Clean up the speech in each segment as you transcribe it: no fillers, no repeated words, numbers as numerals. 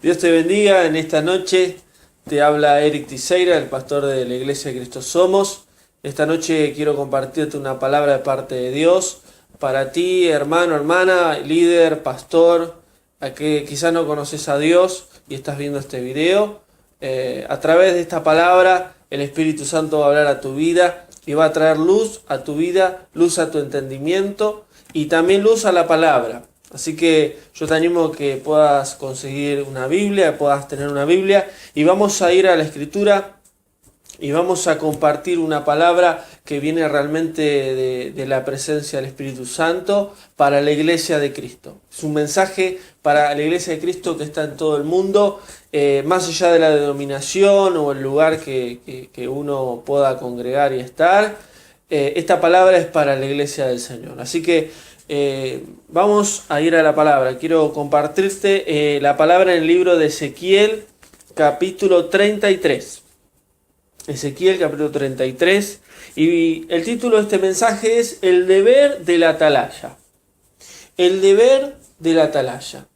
Dios te bendiga. En esta noche te habla Eric Tiseira, el pastor de la Iglesia de Cristo Somos. Esta noche quiero compartirte una palabra de parte de Dios para ti, hermano, hermana, líder, pastor, a que quizás no conoces a Dios y estás viendo este video. A través de esta palabra el Espíritu Santo va a hablar a tu vida y va a traer luz a tu vida, luz a tu entendimiento y también luz a la palabra. Así que yo te animo a que puedas conseguir una Biblia, puedas tener una Biblia, y vamos a ir a la Escritura y vamos a compartir una palabra que viene realmente de la presencia del Espíritu Santo para la Iglesia de Cristo. Es un mensaje para la Iglesia de Cristo que está en todo el mundo, más allá de la denominación o el lugar que uno pueda congregar y estar. Esta palabra es para la Iglesia del Señor. Así que vamos a ir a la palabra. Quiero compartirte la palabra en el libro de Ezequiel, capítulo 33. Ezequiel, capítulo 33. Y el título de este mensaje es El deber de la atalaya. El deber de la atalaya.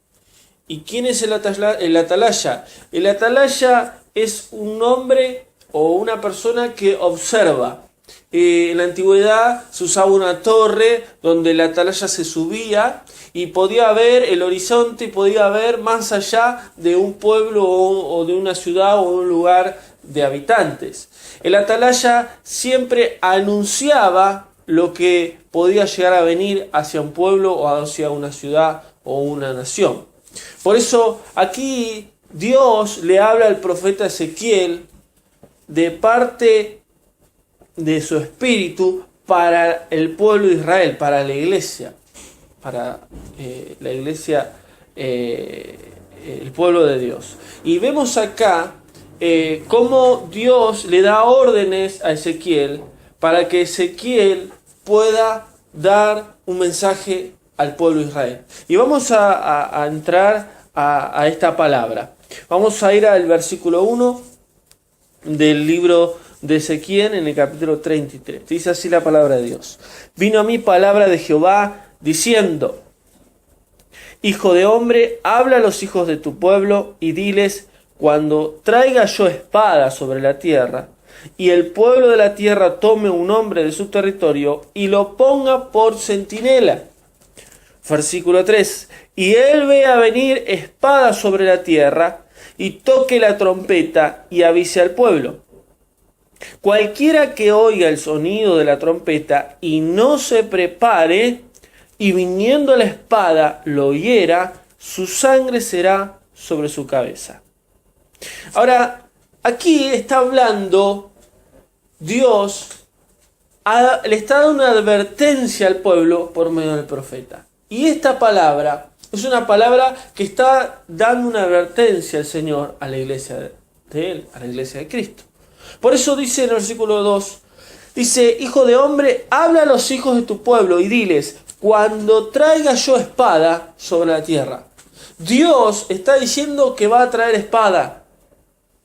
¿Y quién es el atalaya? El atalaya es un hombre o una persona que observa. En la antigüedad se usaba una torre donde la atalaya se subía y podía ver el horizonte y podía ver más allá de un pueblo o de una ciudad o un lugar de habitantes. El atalaya siempre anunciaba lo que podía llegar a venir hacia un pueblo o hacia una ciudad o una nación. Por eso aquí Dios le habla al profeta Ezequiel de parte de su espíritu para el pueblo de Israel, para la iglesia, el pueblo de Dios. Y vemos acá cómo Dios le da órdenes a Ezequiel para que Ezequiel pueda dar un mensaje al pueblo de Israel. Y vamos a entrar a esta palabra. Vamos a ir al versículo 1 del libro de Ezequiel en el capítulo 33. Dice así la palabra de Dios. Vino a mí palabra de Jehová diciendo: Hijo de hombre, habla a los hijos de tu pueblo y diles: cuando traiga yo espada sobre la tierra, y el pueblo de la tierra tome un hombre de su territorio y lo ponga por centinela. Versículo 3. Y él vea venir espada sobre la tierra, y toque la trompeta y avise al pueblo. Cualquiera que oiga el sonido de la trompeta y no se prepare, y viniendo la espada lo hiera, su sangre será sobre su cabeza. Ahora, aquí está hablando Dios, le está dando una advertencia al pueblo por medio del profeta. Y esta palabra es una palabra que está dando una advertencia al Señor a la iglesia de Él, a la iglesia de Cristo. Por eso dice en el versículo 2, dice: Hijo de hombre, habla a los hijos de tu pueblo y diles: cuando traiga yo espada sobre la tierra. Dios está diciendo que va a traer espada.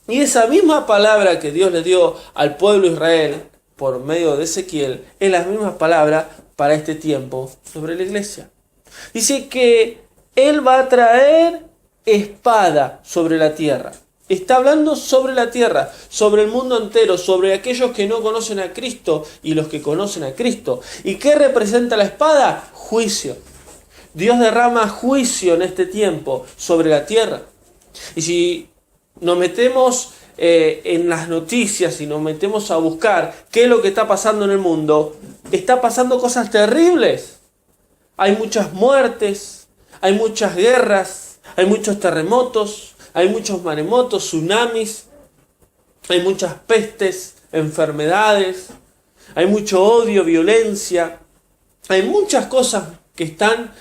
Y esa misma palabra que Dios le dio al pueblo de Israel por medio de Ezequiel es la misma palabra para este tiempo sobre la iglesia. Dice que Él va a traer espada sobre la tierra. Está hablando sobre la tierra, sobre el mundo entero, sobre aquellos que no conocen a Cristo y los que conocen a Cristo. ¿Y qué representa la espada? Juicio. Dios derrama juicio en este tiempo sobre la tierra. Y si nos metemos en las noticias y nos metemos a buscar qué es lo que está pasando en el mundo, está pasando cosas terribles. Hay muchas muertes, hay muchas guerras, hay muchos terremotos, hay muchos maremotos, tsunamis, hay muchas pestes, enfermedades, hay mucho odio, violencia, hay muchas cosas que están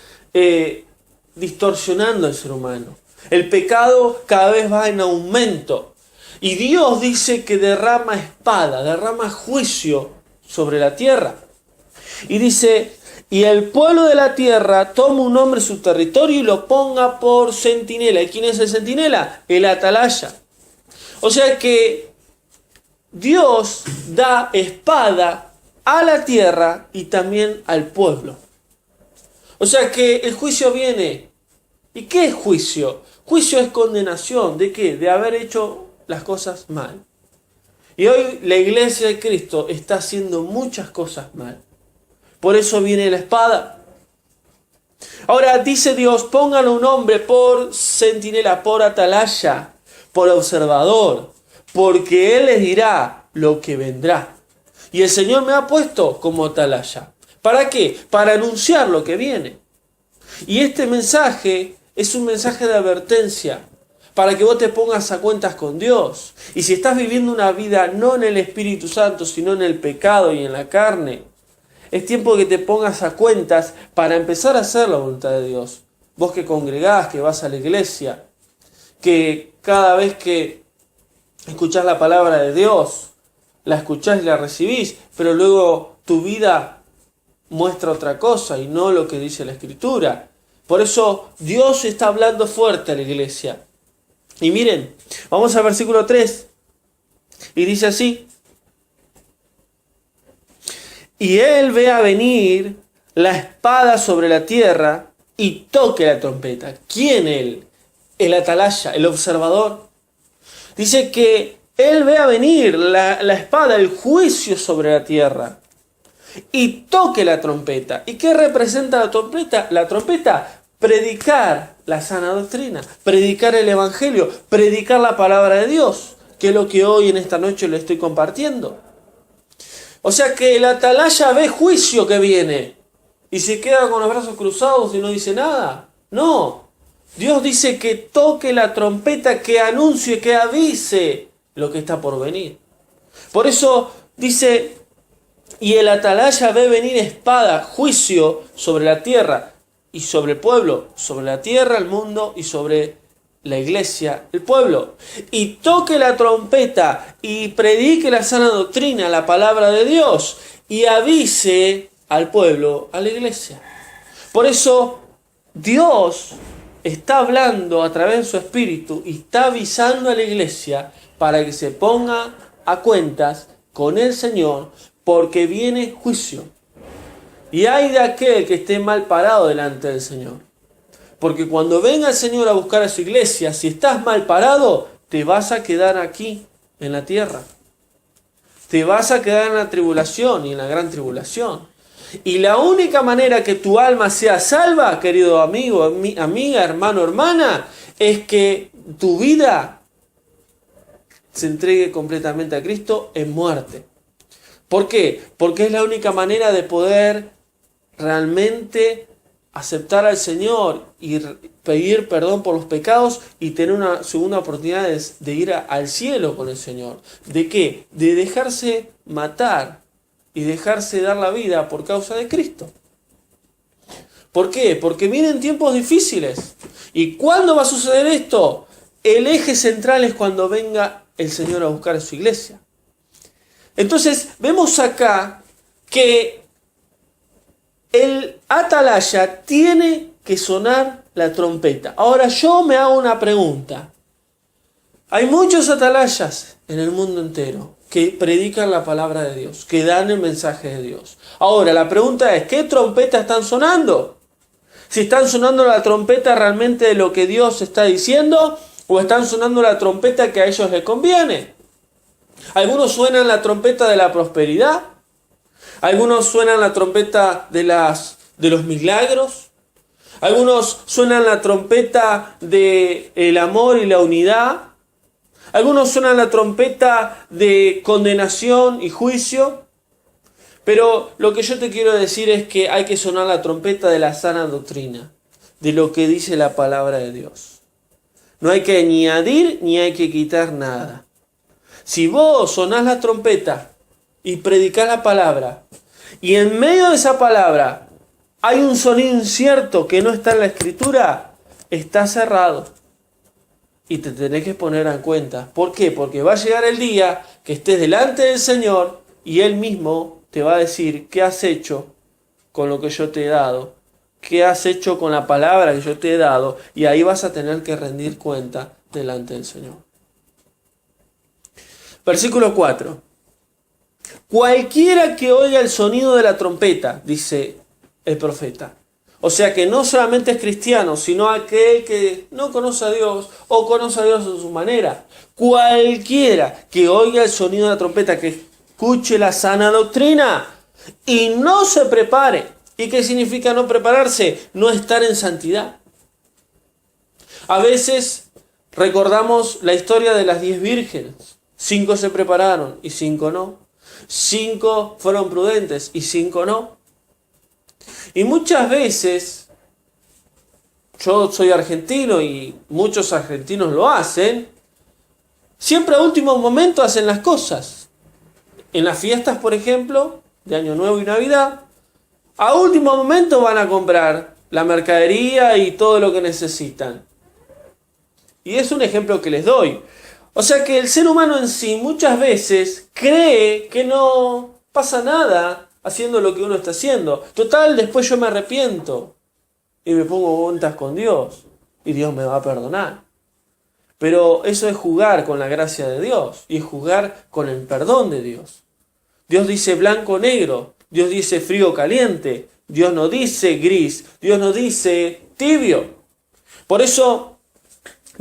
distorsionando al ser humano. El pecado cada vez va en aumento. Y Dios dice que derrama espada, derrama juicio sobre la tierra. Y dice: y el pueblo de la tierra toma un hombre de su territorio y lo ponga por centinela. ¿Y quién es el centinela? El atalaya. O sea que Dios da espada a la tierra y también al pueblo. O sea que el juicio viene. ¿Y qué es juicio? Juicio es condenación. ¿De qué? De haber hecho las cosas mal. Y hoy la iglesia de Cristo está haciendo muchas cosas mal. Por eso viene la espada. Ahora dice Dios, pongan a un hombre por centinela, por atalaya, por observador, porque él les dirá lo que vendrá. Y el Señor me ha puesto como atalaya. ¿Para qué? Para anunciar lo que viene. Y este mensaje es un mensaje de advertencia, para que vos te pongas a cuentas con Dios. Y si estás viviendo una vida no en el Espíritu Santo, sino en el pecado y en la carne, es tiempo que te pongas a cuentas para empezar a hacer la voluntad de Dios. Vos que congregás, que vas a la iglesia, que cada vez que escuchás la palabra de Dios, la escuchás y la recibís, pero luego tu vida muestra otra cosa y no lo que dice la Escritura. Por eso Dios está hablando fuerte a la iglesia. Y miren, vamos al versículo 3. Y dice así: y él ve a venir la espada sobre la tierra y toque la trompeta. ¿Quién él? El atalaya, el observador. Dice que él ve a venir la espada, el juicio sobre la tierra. Y toque la trompeta. ¿Y qué representa la trompeta? La trompeta, predicar la sana doctrina, predicar el evangelio, predicar la palabra de Dios, que es lo que hoy en esta noche le estoy compartiendo. O sea que el atalaya ve juicio que viene y se queda con los brazos cruzados y no dice nada. No, Dios dice que toque la trompeta, que anuncie, que avise lo que está por venir. Por eso dice, y el atalaya ve venir espada, juicio sobre la tierra y sobre el pueblo, sobre la tierra, el mundo y sobre la iglesia, el pueblo. Y toque la trompeta y predique la sana doctrina, la palabra de Dios, y avise al pueblo, a la iglesia. Por eso Dios está hablando a través de su Espíritu y está avisando a la iglesia para que se ponga a cuentas con el Señor, porque viene juicio. Y hay de aquel que esté mal parado delante del Señor. Porque cuando venga el Señor a buscar a su iglesia, si estás mal parado, te vas a quedar aquí, en la tierra. Te vas a quedar en la tribulación y en la gran tribulación. Y la única manera que tu alma sea salva, querido amigo, amiga, hermano, hermana, es que tu vida se entregue completamente a Cristo en muerte. ¿Por qué? Porque es la única manera de poder realmente aceptar al Señor y pedir perdón por los pecados y tener una segunda oportunidad de ir al cielo con el Señor. ¿De qué? De dejarse matar y dejarse dar la vida por causa de Cristo. ¿Por qué? Porque vienen tiempos difíciles. ¿Y cuándo va a suceder esto? El eje central es cuando venga el Señor a buscar a su iglesia. Entonces vemos acá que el atalaya tiene que sonar la trompeta. Ahora yo me hago una pregunta. Hay muchos atalayas en el mundo entero que predican la palabra de Dios, que dan el mensaje de Dios. Ahora la pregunta es, ¿qué trompeta están sonando? Si están sonando la trompeta realmente de lo que Dios está diciendo, o están sonando la trompeta que a ellos les conviene. Algunos suenan la trompeta de la prosperidad. Algunos suenan la trompeta de los milagros. Algunos suenan la trompeta del amor y la unidad. Algunos suenan la trompeta de condenación y juicio. Pero lo que yo te quiero decir es que hay que sonar la trompeta de la sana doctrina, de lo que dice la palabra de Dios. No hay que añadir ni hay que quitar nada. Si vos sonás la trompeta y predicás la palabra, y en medio de esa palabra hay un sonido incierto que no está en la Escritura, está cerrado. Y te tenés que poner en cuenta. ¿Por qué? Porque va a llegar el día que estés delante del Señor y Él mismo te va a decir qué has hecho con lo que yo te he dado, qué has hecho con la palabra que yo te he dado, y ahí vas a tener que rendir cuenta delante del Señor. Versículo 4. Cualquiera que oiga el sonido de la trompeta, dice el profeta, O sea que no solamente es cristiano, sino aquel que no conoce a Dios o conoce a Dios de su manera. Cualquiera que oiga el sonido de la trompeta, que escuche la sana doctrina y no se prepare. ¿Y qué significa no prepararse? No estar en santidad. A veces recordamos la historia de las 10 vírgenes. 5 se prepararon y 5 no. 5 fueron prudentes y 5 no. Y muchas veces, yo soy argentino y muchos argentinos lo hacen, siempre a último momento hacen las cosas. En las fiestas, por ejemplo, de Año Nuevo y Navidad, a último momento van a comprar la mercadería y todo lo que necesitan. Y es un ejemplo que les doy. O sea que el ser humano en sí muchas veces cree que no pasa nada haciendo lo que uno está haciendo. Total, después yo me arrepiento y me pongo cuentas con Dios y Dios me va a perdonar. Pero eso es jugar con la gracia de Dios y es jugar con el perdón de Dios. Dios dice blanco o negro, Dios dice frío o caliente, Dios no dice gris, Dios no dice tibio. Por eso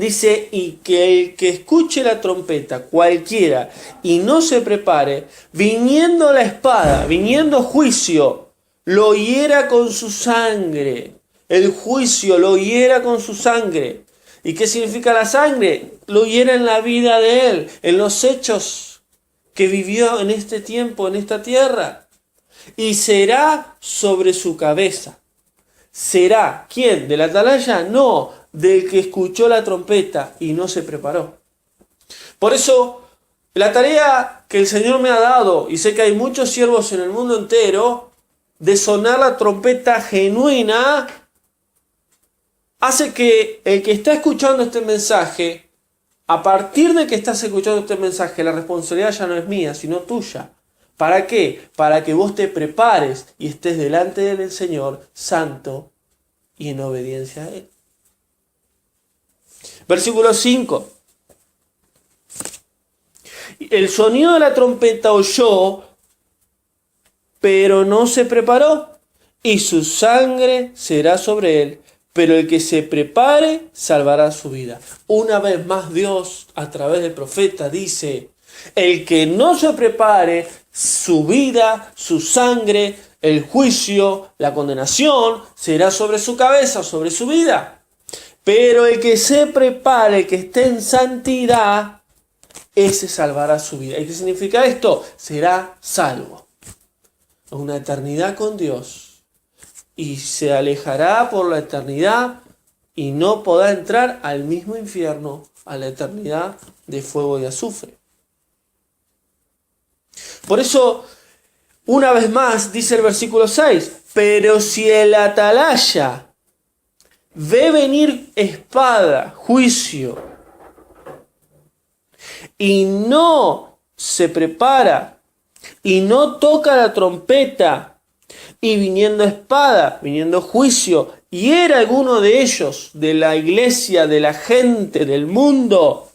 dice, y que el que escuche la trompeta, cualquiera, y no se prepare, viniendo la espada, viniendo juicio, lo hiera con su sangre. El juicio lo hiera con su sangre. ¿Y qué significa la sangre? Lo hiera en la vida de él, en los hechos que vivió en este tiempo, en esta tierra. Y será sobre su cabeza. ¿Será quién? ¿De la atalaya? No, del que escuchó la trompeta y no se preparó. Por eso, la tarea que el Señor me ha dado, y sé que hay muchos siervos en el mundo entero, de sonar la trompeta genuina, hace que el que está escuchando este mensaje, a partir de que estás escuchando este mensaje, la responsabilidad ya no es mía, sino tuya. ¿Para qué? Para que vos te prepares y estés delante del Señor santo y en obediencia a Él. Versículo 5. El sonido de la trompeta oyó, pero no se preparó, y su sangre será sobre él, pero el que se prepare salvará su vida. Una vez más Dios, a través del profeta, dice, el que no se prepare, su vida, su sangre, el juicio, la condenación, será sobre su cabeza, sobre su vida. Pero el que se prepare, el que esté en santidad, ese salvará su vida. ¿Y qué significa esto? Será salvo. Una eternidad con Dios. Y se alejará por la eternidad y no podrá entrar al mismo infierno, a la eternidad de fuego y azufre. Por eso, una vez más, dice el versículo 6, pero si el atalaya ve venir espada, juicio, y no se prepara, y no toca la trompeta, y viniendo espada, viniendo juicio, y era alguno de ellos, de la iglesia, de la gente, del mundo,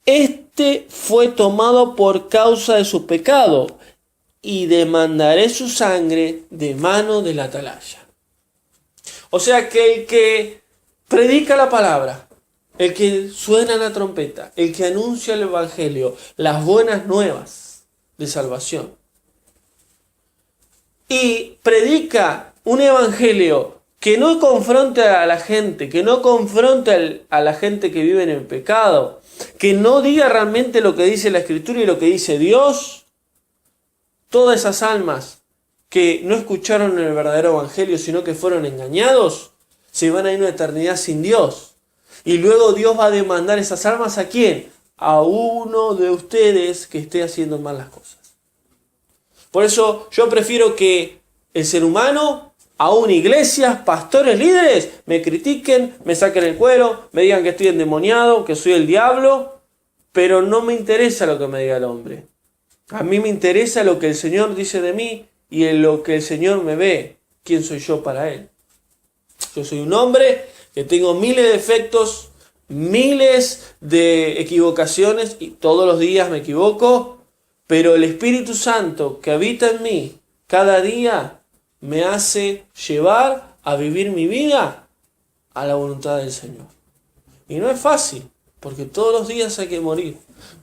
este fue tomado por causa de su pecado, y demandaré su sangre de mano del atalaya. O sea que el que predica la palabra, el que suena la trompeta, el que anuncia el evangelio, las buenas nuevas de salvación, y predica un evangelio que no confronte a la gente, que no confronte a la gente que vive en el pecado, que no diga realmente lo que dice la Escritura y lo que dice Dios, todas esas almas que no escucharon el verdadero evangelio, sino que fueron engañados, se van a ir a una eternidad sin Dios. Y luego Dios va a demandar esas almas ¿a quién? A uno de ustedes que esté haciendo mal las cosas. Por eso yo prefiero que el ser humano, aún iglesias, pastores, líderes, me critiquen, me saquen el cuero, me digan que estoy endemoniado, que soy el diablo, pero no me interesa lo que me diga el hombre. A mí me interesa lo que el Señor dice de mí y en lo que el Señor me ve. ¿Quién soy yo para Él? Yo soy un hombre que tengo miles de defectos, miles de equivocaciones y todos los días me equivoco, pero el Espíritu Santo que habita en mí cada día me hace llevar a vivir mi vida a la voluntad del Señor. Y no es fácil, porque todos los días hay que morir,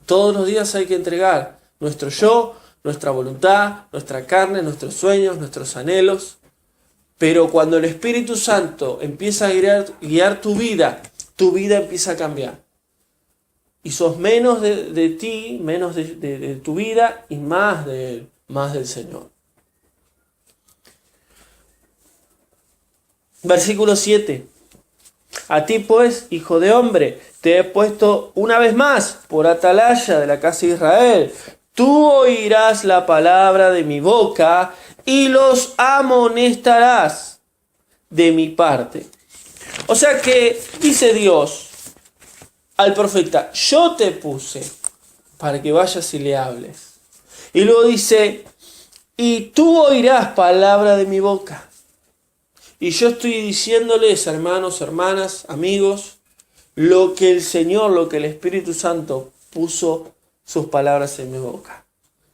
todos los días hay que entregar nuestro yo, nuestra voluntad, nuestra carne, nuestros sueños, nuestros anhelos. Pero cuando el Espíritu Santo empieza a guiar tu vida empieza a cambiar. Y sos menos de ti, menos de tu vida y más de Él, más del Señor. Versículo 7. A ti pues, hijo de hombre, te he puesto una vez más por atalaya de la casa de Israel. Tú oirás la palabra de mi boca y los amonestarás de mi parte. O sea que dice Dios al profeta, yo te puse para que vayas y le hables. Y luego dice, y tú oirás palabra de mi boca. Y yo estoy diciéndoles, hermanos, hermanas, amigos, lo que el Señor, lo que el Espíritu Santo puso sus palabras en mi boca.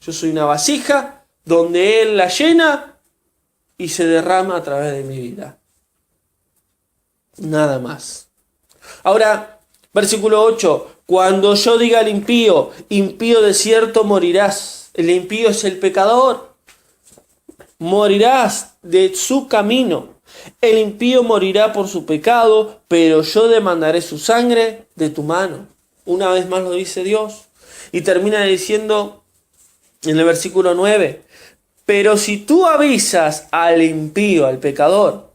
Yo soy una vasija donde Él la llena y se derrama a través de mi vida. Nada más. Ahora, versículo 8. Cuando yo diga al impío, impío de cierto morirás. El impío es el pecador. Morirás de su camino. El impío morirá por su pecado, pero yo demandaré su sangre de tu mano. Una vez más lo dice Dios. Y termina diciendo en el versículo 9. Pero si tú avisas al impío, al pecador,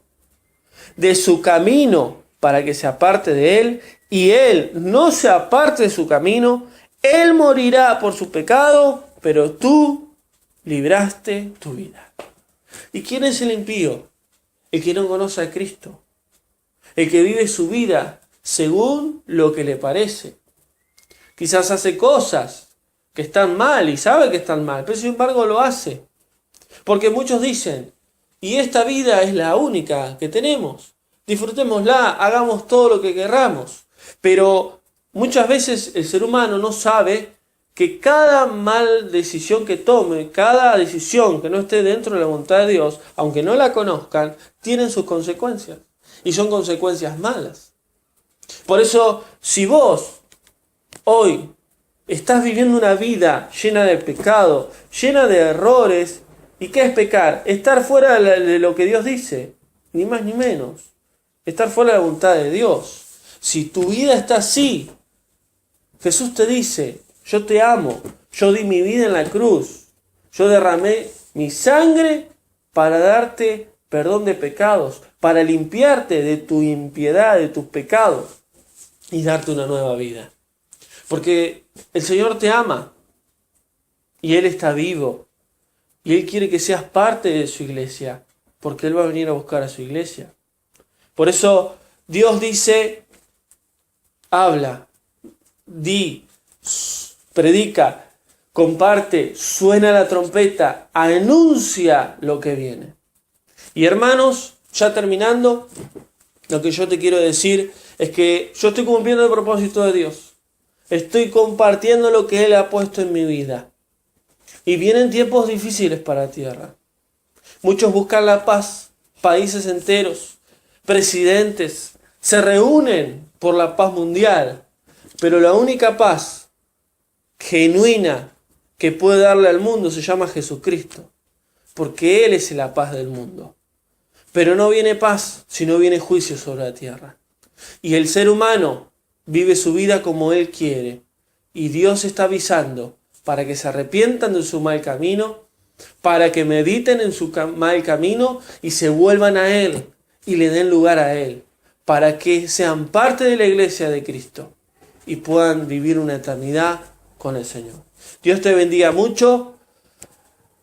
de su camino para que se aparte de él, y él no se aparte de su camino, él morirá por su pecado, pero tú libraste tu vida. ¿Y quién es el impío? El que no conoce a Cristo. El que vive su vida según lo que le parece. Quizás hace cosas que están mal y sabe que están mal, pero sin embargo lo hace. Porque muchos dicen, y esta vida es la única que tenemos. Disfrutémosla, hagamos todo lo que querramos. Pero muchas veces el ser humano no sabe que cada mal decisión que tome, cada decisión que no esté dentro de la voluntad de Dios, aunque no la conozcan, tienen sus consecuencias. Y son consecuencias malas. Por eso, si vos hoy estás viviendo una vida llena de pecado, llena de errores, ¿y qué es pecar? Estar fuera de lo que Dios dice, ni más ni menos. Estar fuera de la voluntad de Dios. Si tu vida está así, Jesús te dice, yo te amo, yo di mi vida en la cruz, yo derramé mi sangre para darte perdón de pecados, para limpiarte de tu impiedad, de tus pecados y darte una nueva vida. Porque el Señor te ama y Él está vivo y Él quiere que seas parte de su iglesia, porque Él va a venir a buscar a su iglesia. Por eso Dios dice, habla, di, predica, comparte, suena la trompeta, anuncia lo que viene. Y hermanos, ya terminando, lo que yo te quiero decir es que yo estoy cumpliendo el propósito de Dios. Estoy compartiendo lo que Él ha puesto en mi vida. Y vienen tiempos difíciles para la tierra. Muchos buscan la paz, países enteros, presidentes, se reúnen por la paz mundial. Pero la única paz genuina que puede darle al mundo se llama Jesucristo, porque Él es la paz del mundo. Pero no viene paz, sino viene juicio sobre la tierra. Y el ser humano vive su vida como Él quiere, y Dios está avisando para que se arrepientan de su mal camino, para que mediten en su mal camino y se vuelvan a Él y le den lugar a Él, para que sean parte de la iglesia de Cristo y puedan vivir una eternidad con el Señor. Dios te bendiga mucho,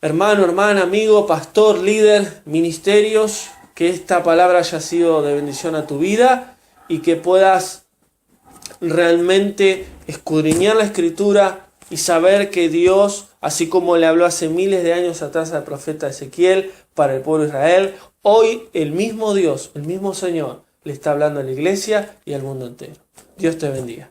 hermano, hermana, amigo, pastor, líder, ministerios, que esta palabra haya sido de bendición a tu vida y que puedas realmente escudriñar la Escritura y saber que Dios, así como le habló hace miles de años atrás al profeta Ezequiel para el pueblo de Israel, hoy el mismo Dios, el mismo Señor, le está hablando a la iglesia y al mundo entero. Dios te bendiga.